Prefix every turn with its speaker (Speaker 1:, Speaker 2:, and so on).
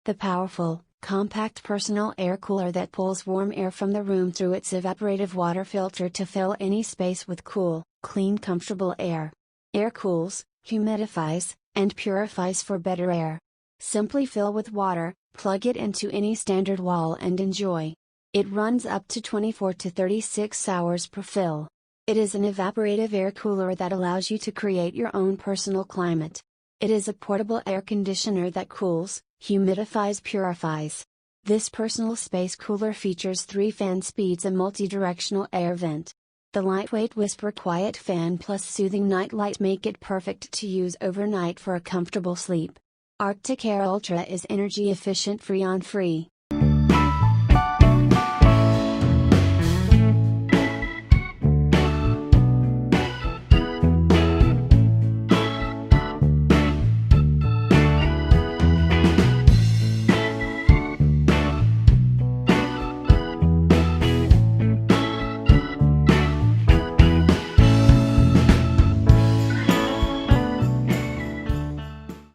Speaker 1: The powerful, compact personal air cooler that pulls warm air from the room through its evaporative water filter to fill any space with cool, clean, comfortable air. Air cools, humidifies, and purifies for better air. Simply fill with water, plug it into any standard wall and enjoy. It runs up to 24 to 36 hours per fill. It is an evaporative air cooler that allows you to create your own personal climate. It is a portable air conditioner that cools, humidifies, purifies. This personal space cooler features 3 fan speeds, a multi-directional air vent. The lightweight whisper quiet fan plus soothing night light make it perfect to use overnight for a comfortable sleep. Arctic Air Ultra is energy efficient, freon free.